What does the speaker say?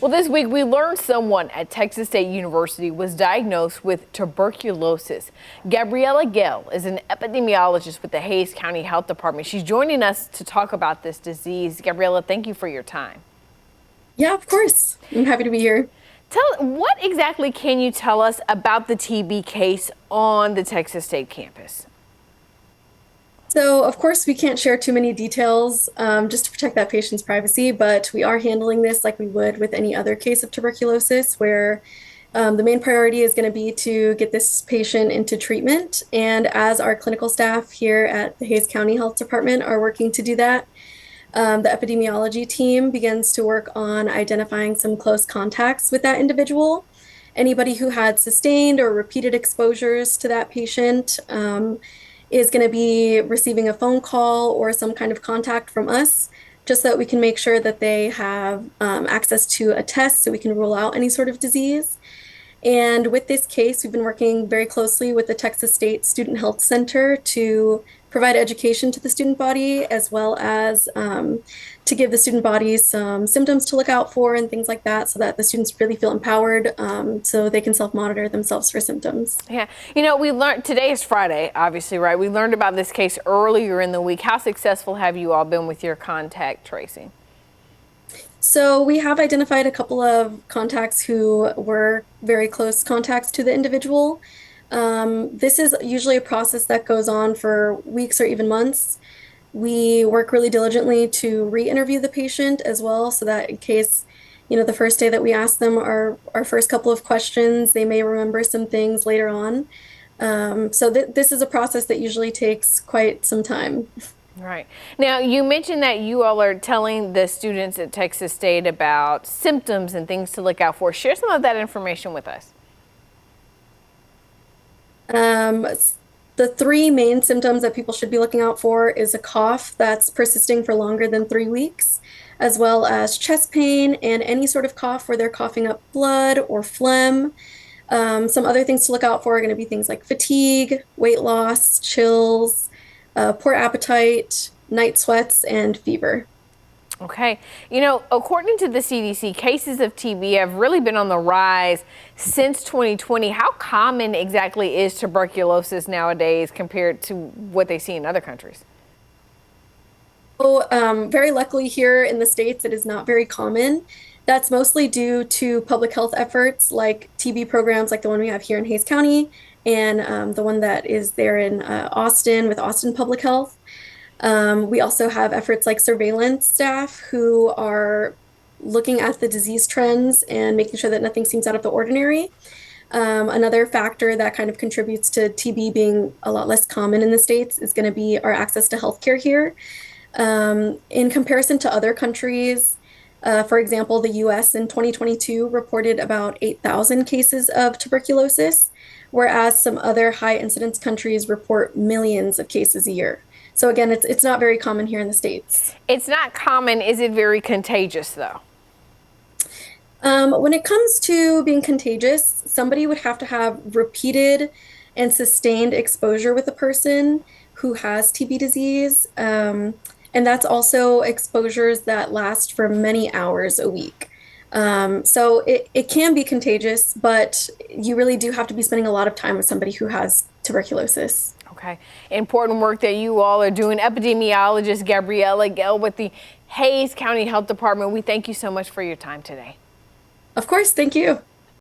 Well, this week we learned someone at Texas State University was diagnosed with tuberculosis. Gabriela Guel is an epidemiologist with the Hays County Health Department. She's joining us to talk about this disease. Gabriela, thank you for your time. Yeah, of course. I'm happy to be here. What exactly can you tell us about the TB case on the Texas State campus? So, of course, we can't share too many details just to protect that patient's privacy, but we are handling this like we would with any other case of tuberculosis, where the main priority is going to be to get this patient into treatment. And as our clinical staff here at the Hays County Health Department are working to do that, the epidemiology team begins to work on identifying some close contacts with that individual. Anybody who had sustained or repeated exposures to that patient is going to be receiving a phone call or some kind of contact from us, just so that we can make sure that they have access to a test so we can rule out any sort of disease. And with this case, we've been working very closely with the Texas State Student Health Center to provide education to the student body, as well as to give the student body some symptoms to look out for and things like that, so that the students really feel empowered so they can self-monitor themselves for symptoms. Yeah, you know, we learned, today is Friday, obviously, right? We learned about this case earlier in the week. How successful have you all been with your contact tracing? So we have identified a couple of contacts who were very close contacts to the individual. This is usually a process that goes on for weeks or even months. We work really diligently to re-interview the patient as well, so that in case, you know, the first day that we ask them our first couple of questions, they may remember some things later on. So this is a process that usually takes quite some time. Right. Now, you mentioned that you all are telling the students at Texas State about symptoms and things to look out for. Share some of that information with us. The three main symptoms that people should be looking out for is a cough that's persisting for longer than 3 weeks, as well as chest pain and any sort of cough where they're coughing up blood or phlegm. Some other things to look out for are going to be things like fatigue, weight loss, chills, poor appetite, night sweats, and fever. Okay. You know, according to the CDC, cases of TB have really been on the rise since 2020. How common exactly is tuberculosis nowadays compared to what they see in other countries? So, very luckily here in the States, it is not very common. That's mostly due to public health efforts like TB programs like the one we have here in Hays County and the one that is there in Austin with Austin Public Health. We also have efforts like surveillance staff who are looking at the disease trends and making sure that nothing seems out of the ordinary. Another factor that kind of contributes to TB being a lot less common in the States is going to be our access to healthcare here. In comparison to other countries, for example, the US in 2022 reported about 8,000 cases of tuberculosis, whereas some other high incidence countries report millions of cases a year. So again, it's not very common here in the States. It's not common. Is it very contagious, though? When it comes to being contagious, somebody would have to have repeated and sustained exposure with a person who has TB disease. And that's also exposures that last for many hours a week. So it can be contagious, but you really do have to be spending a lot of time with somebody who has tuberculosis. Okay. Important work that you all are doing. Epidemiologist Gabriela Guel with the Hays County Health Department. We thank you so much for your time today. Of course. Thank you.